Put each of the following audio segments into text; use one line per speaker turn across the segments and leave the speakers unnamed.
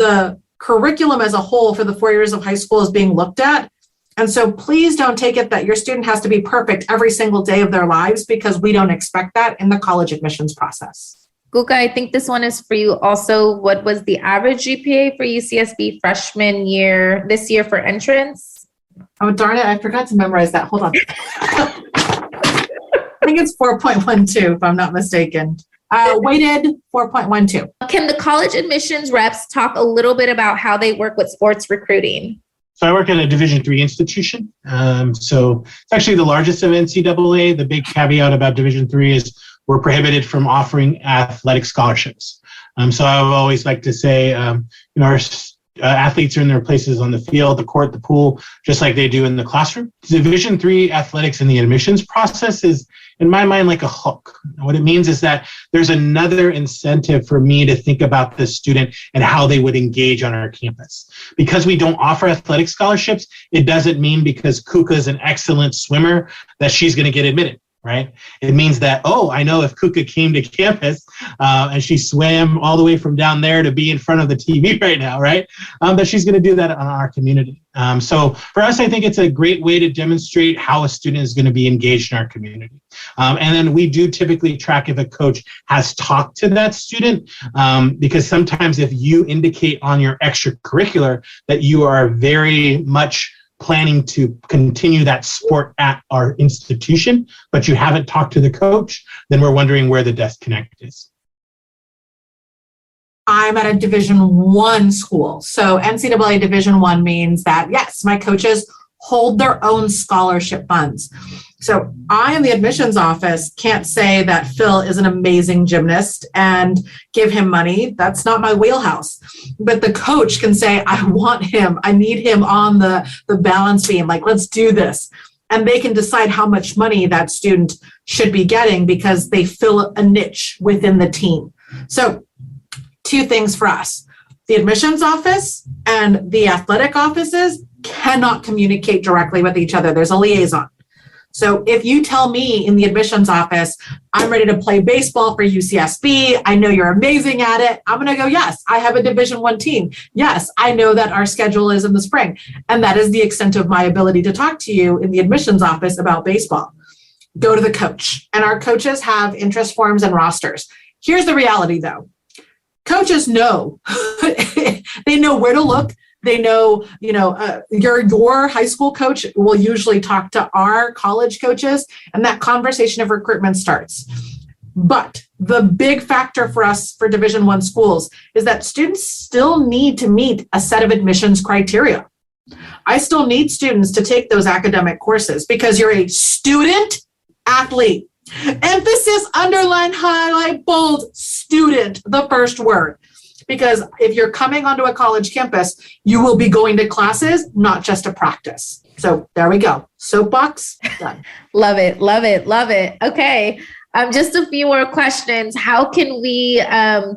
the curriculum as a whole for the 4 years of high school is being looked at. And so please don't take it that your student has to be perfect every single day of their lives, because we don't expect that in the college admissions process.
Guka, I think this one is for you also. What was the average GPA for UCSB freshman year this year for entrance?
Oh, darn it. I forgot to memorize that. Hold on. I think it's 4.12, if I'm not mistaken. Weighted 4.12.
Can the college admissions reps talk a little bit about how they work with sports recruiting?
So I work at a Division III institution. So it's actually the largest of NCAA. The big caveat about Division III is we're prohibited from offering athletic scholarships. So I would always like to say, our athletes are in their places on the field, the court, the pool, just like they do in the classroom. Division III athletics in the admissions process is, in my mind, like a hook. What it means is that there's another incentive for me to think about the student and how they would engage on our campus. Because we don't offer athletic scholarships, it doesn't mean because Kuka is an excellent swimmer that she's going to get admitted. Right? It means that, I know if Kuka came to campus and she swam all the way from down there to be in front of the TV right now, right? That she's going to do that on our community. So for us, I think it's a great way to demonstrate how a student is going to be engaged in our community. And then we do typically track if a coach has talked to that student, because sometimes if you indicate on your extracurricular that you are very much planning to continue that sport at our institution, but you haven't talked to the coach, then we're wondering where the disconnect is.
I'm at a Division I school. So NCAA Division I means that, yes, my coaches hold their own scholarship funds. So I, in the admissions office, can't say that Phil is an amazing gymnast and give him money. That's not my wheelhouse. But the coach can say, I want him. I need him on the balance beam. Like, let's do this. And they can decide how much money that student should be getting because they fill a niche within the team. So 2 things for us. The admissions office and the athletic offices cannot communicate directly with each other. There's a liaison. So if you tell me in the admissions office, I'm ready to play baseball for UCSB, I know you're amazing at it, I'm going to go, yes, I have a Division I team. Yes, I know that our schedule is in the spring. And that is the extent of my ability to talk to you in the admissions office about baseball. Go to the coach. And our coaches have interest forms and rosters. Here's the reality, though. Coaches know. They know where to look. They know, your high school coach will usually talk to our college coaches, and that conversation of recruitment starts. But the big factor for us for Division I schools is that students still need to meet a set of admissions criteria. I still need students to take those academic courses because you're a student athlete. Emphasis, underline, highlight, bold, student, the first word. Because if you're coming onto a college campus, you will be going to classes, not just to practice. So there we go. Soapbox, done.
Love it, love it, love it. Okay. Just a few more questions. How can we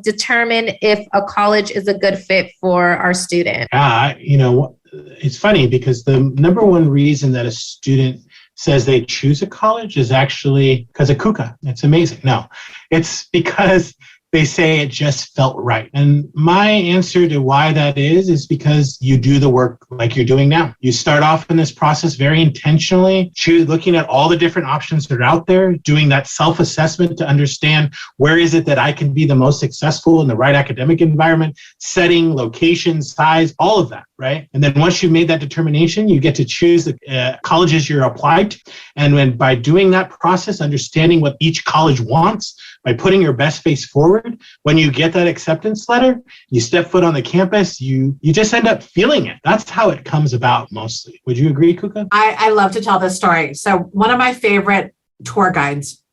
determine if a college is a good fit for our student?
It's funny because the number one reason that a student says they choose a college is actually because of Kuka. It's amazing. No, it's because they say it just felt right. And my answer to why that is because you do the work like you're doing now. You start off in this process very intentionally, looking at all the different options that are out there, doing that self-assessment to understand where is it that I can be the most successful in the right academic environment, setting, location, size, all of that, right? And then once you've made that determination, you get to choose the colleges you're applied to. And by doing that process, understanding what each college wants, by putting your best face forward, when you get that acceptance letter, you step foot on the campus, you just end up feeling it. That's how it comes about mostly. Would you agree, Kuka?
I love to tell this story. So one of my favorite tour guides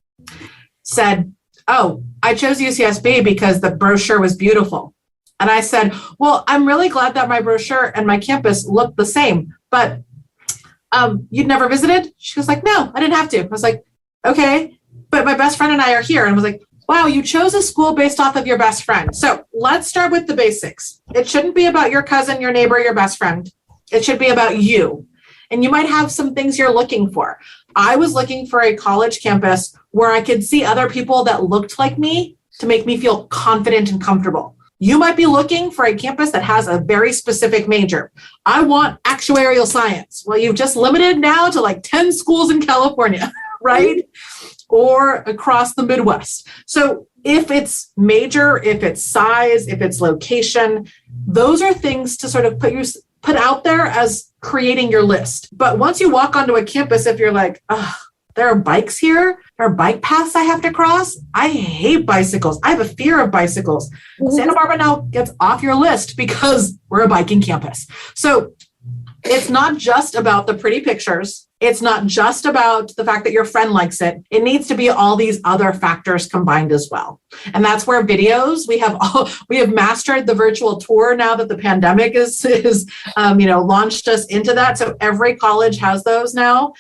said, I chose UCSB because the brochure was beautiful. And I said, well, I'm really glad that my brochure and my campus looked the same, but you'd never visited? She was like, no, I didn't have to. I was like, okay, but my best friend and I are here. And I was like, wow, you chose a school based off of your best friend. So let's start with the basics. It shouldn't be about your cousin, your neighbor, your best friend. It should be about you. And you might have some things you're looking for. I was looking for a college campus where I could see other people that looked like me to make me feel confident and comfortable. You might be looking for a campus that has a very specific major. I want actuarial science. Well, you've just limited now to like 10 schools in California, right? Or across the Midwest. So if it's major, if it's size, if it's location, those are things to sort of put out there as creating your list. But once you walk onto a campus, if you're like, oh, there are bikes here, there are bike paths I have to cross. I hate bicycles. I have a fear of bicycles. Santa Barbara now gets off your list because we're a biking campus. So it's not just about the pretty pictures. It's not just about the fact that your friend likes it. It needs to be all these other factors combined as well. And that's where videos, we have mastered the virtual tour now that the pandemic is launched us into that. So every college has those now.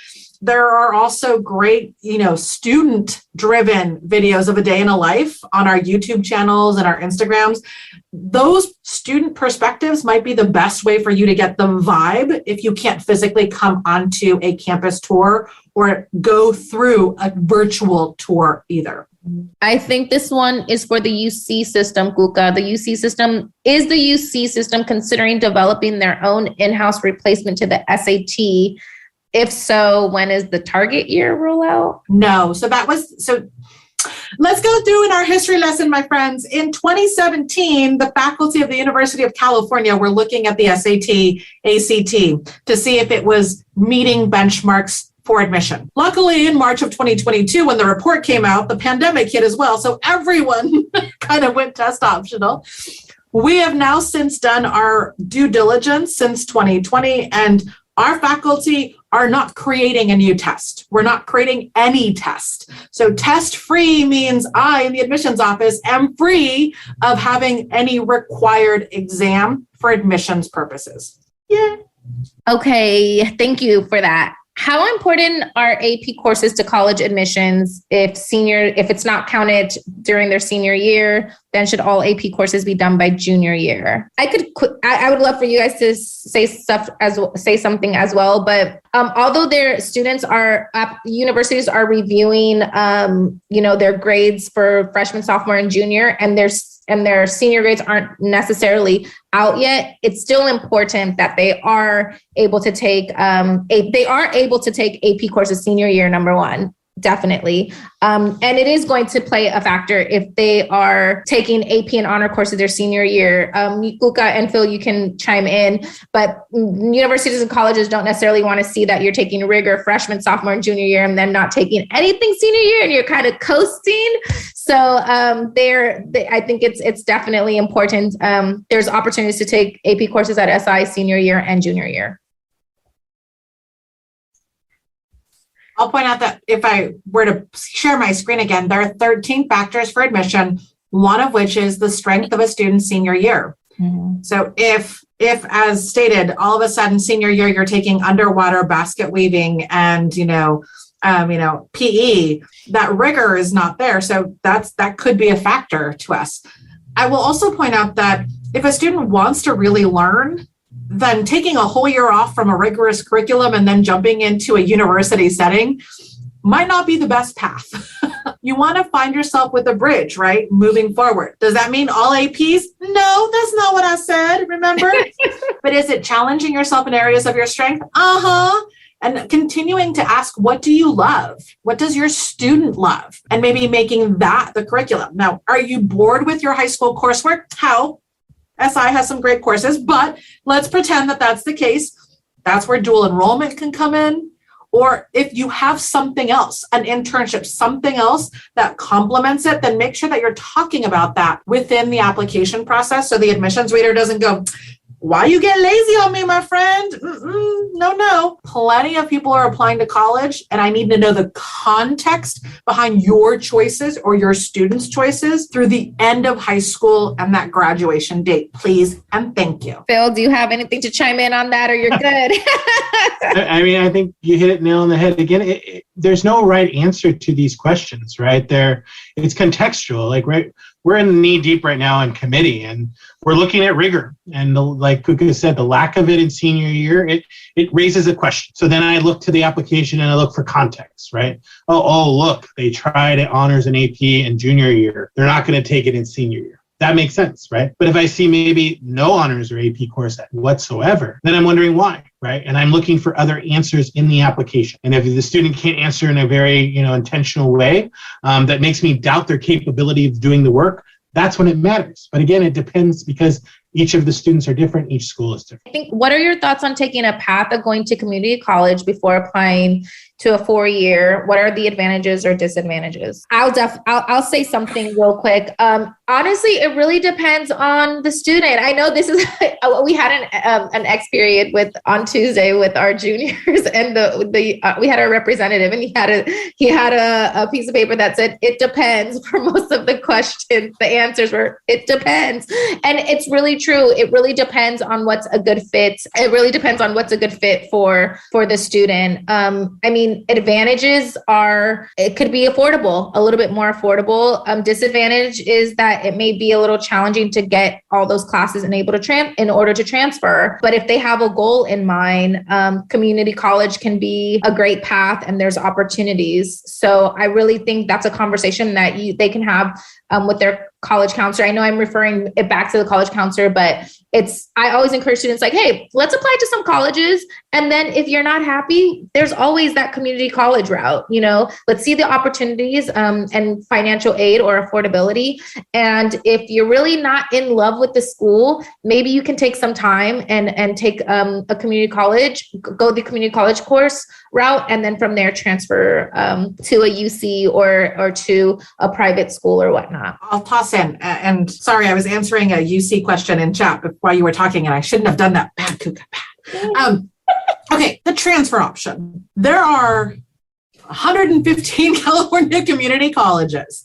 There are also great, student-driven videos of a day in a life on our YouTube channels and our Instagrams. Those student perspectives might be the best way for you to get the vibe if you can't physically come onto a campus tour or go through a virtual tour either.
I think this one is for the UC system, Kuka. The UC system, is the UC system considering developing their own in-house replacement to the SAT? If so, when is the target year rollout?
No. So let's go through in our history lesson, my friends. In 2017, the faculty of the University of California were looking at the SAT, ACT to see if it was meeting benchmarks for admission. Luckily, in March of 2022, when the report came out, the pandemic hit as well. So everyone kind of went test optional. We have now since done our due diligence since 2020, and our faculty are not creating a new test. We're not creating any test. So test free means I, in the admissions office, am free of having any required exam for admissions purposes. Yeah.
Okay, thank you for that. How important are AP courses to college admissions? If it's not counted during their senior year, then should all AP courses be done by junior year? I would love for you guys to say something as well. But although universities are reviewing, their grades for freshman, sophomore, and junior, and their senior grades aren't necessarily out yet, it's still important that they are able to take AP courses senior year, number one, definitely. And it is going to play a factor if they are taking AP and honor courses their senior year. Kuka and Phil, you can chime in, but universities and colleges don't necessarily want to see that you're taking rigor freshman, sophomore, and junior year, and then not taking anything senior year, and you're kind of coasting. So I think it's definitely important. There's opportunities to take AP courses at SI senior year and junior year.
I'll point out that if I were to share my screen again, there are 13 factors for admission, one of which is the strength of a student's senior year. Mm-hmm. So if as stated, all of a sudden senior year, you're taking underwater basket weaving and, PE, that rigor is not there. So that could be a factor to us. I will also point out that if a student wants to really learn, then taking a whole year off from a rigorous curriculum and then jumping into a university setting might not be the best path. You want to find yourself with a bridge, right? Moving forward. Does that mean all APs? No, that's not what I said, remember? But is it challenging yourself in areas of your strength? And continuing to ask, what do you love? What does your student love? And maybe making that the curriculum. Now, are you bored with your high school coursework? How? SI has some great courses, but let's pretend that that's the case. That's where dual enrollment can come in. Or if you have something else, an internship, something else that complements it, then make sure that you're talking about that within the application process so the admissions reader doesn't go, why you get lazy on me, my friend? No. Plenty of people are applying to college, and I need to know the context behind your choices or your students' choices through the end of high school and that graduation date, please, and thank you.
Phil, do you have anything to chime in on that, or you're good?
I think you hit it nail on the head. Again, there's no right answer to these questions, right? It's contextual. Like, right, we're in knee deep right now in committee, and we're looking at rigor. And like Kuka said, the lack of it in senior year, it raises a question. So then I look to the application and I look for context, right? Oh, look, they tried it honors and AP in junior year. They're not going to take it in senior year. that makes sense, right? But if I see maybe no honors or AP course whatsoever, then I'm wondering why, right? And I'm looking for other answers in the application. And if the student can't answer in a very, intentional way that makes me doubt their capability of doing the work, that's when it matters. But again, it depends because each of the students are different. Each school is different.
I think, what are your thoughts on taking a path of going to community college before applying to a 4-year? What are the advantages or disadvantages? I'll say something real quick. Honestly, it really depends on the student. I know this is, we had an X period on Tuesday with our juniors, and we had our representative, and he had a piece of paper that said, it depends for most of the questions. The answers were, it depends. And it's really true. It really depends on what's a good fit. It really depends on what's a good fit for the student. Advantages are, it could be affordable, a little bit more affordable. Disadvantage is that it may be a little challenging to get all those classes in order to transfer. But if they have a goal in mind, community college can be a great path, and there's opportunities. So I really think that's a conversation that they can have with their college counselor. I know I'm referring it back to the college counselor, but I always encourage students like, hey, let's apply to some colleges. And then if you're not happy, there's always that community college route. Let's see the opportunities and financial aid or affordability. And if you're really not in love with the school, maybe you can take some time and take a community college, go the community college course route, and then from there transfer to a UC or to a private school or whatnot.
I'll toss in, and sorry, I was answering a UC question in chat while you were talking, and I shouldn't have done that. Bad, Kuka, bad. Okay, the transfer option. There are 115 California community colleges.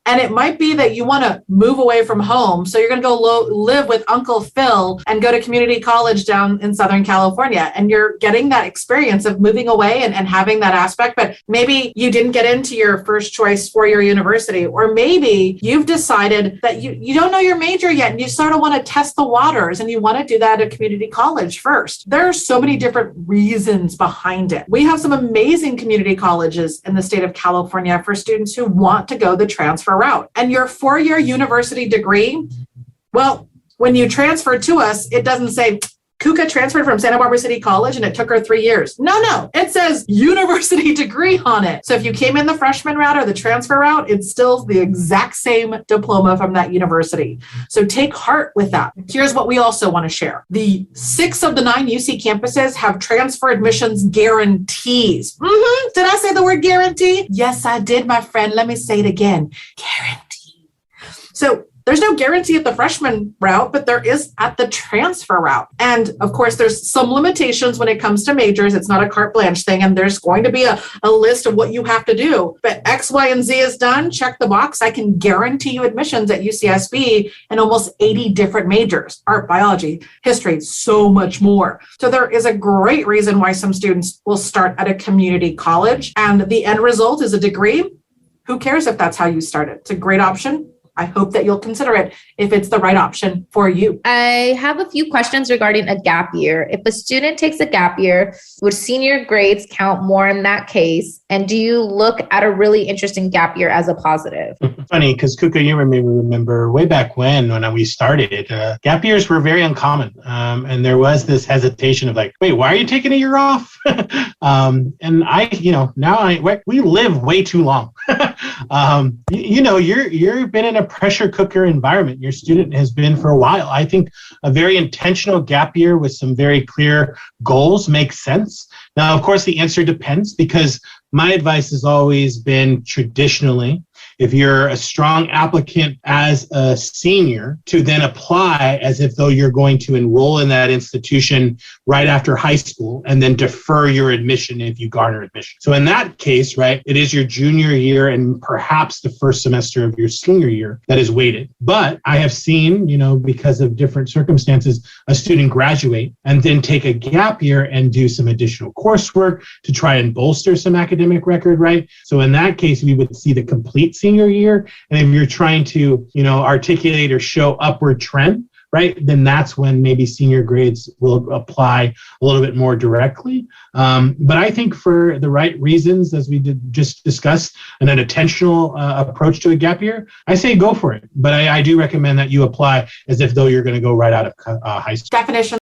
And it might be that you want to move away from home. So you're going to go live with Uncle Phil and go to community college down in Southern California. And you're getting that experience of moving away and having that aspect. But maybe you didn't get into your first choice 4-year university, or maybe you've decided that you don't know your major yet and you sort of want to test the waters and you want to do that at community college first. There are so many different reasons behind it. We have some amazing community colleges in the state of California for students who want to go the transfer route. And your 4-year university degree, well, when you transfer to us, it doesn't say Kuka transferred from Santa Barbara City College and it took her 3 years. No, it says university degree on it. So if you came in the freshman route or the transfer route, it's still the exact same diploma from that university. So take heart with that. Here's what we also want to share. The 6 of the 9 UC campuses have transfer admissions guarantees. Did I say the word guarantee? Yes, I did, my friend. Let me say it again. Guarantee. So there's no guarantee at the freshman route, but there is at the transfer route. And of course, there's some limitations when it comes to majors. It's not a carte blanche thing. And there's going to be a list of what you have to do. But X, Y, and Z is done. Check the box. I can guarantee you admissions at UCSB in almost 80 different majors: art, biology, history, so much more. So there is a great reason why some students will start at a community college. And the end result is a degree. Who cares if that's how you started? It's a great option. I hope that you'll consider it if it's the right option for you.
I have a few questions regarding a gap year. If a student takes a gap year, would senior grades count more in that case? And do you look at a really interesting gap year as a positive?
Funny, because Kuka, you remember way back when we started, gap years were very uncommon. And there was this hesitation of like, wait, why are you taking a year off? And we live way too long. You've been in a pressure cooker environment. Your student has been for a while. I think a very intentional gap year with some very clear goals makes sense. Now, of course, the answer depends, because my advice has always been traditionally, if you're a strong applicant as a senior, to then apply as if though you're going to enroll in that institution right after high school and then defer your admission if you garner admission. So in that case, right, it is your junior year and perhaps the first semester of your senior year that is weighted. But I have seen, because of different circumstances, a student graduate and then take a gap year and do some additional coursework to try and bolster some academic record, right? So in that case, we would see the complete senior year. And if you're trying to, articulate or show upward trend, right, then that's when maybe senior grades will apply a little bit more directly. But I think for the right reasons, as we did just discuss, and an intentional approach to a gap year, I say go for it. But I do recommend that you apply as if though you're going to go right out of high school.
Definition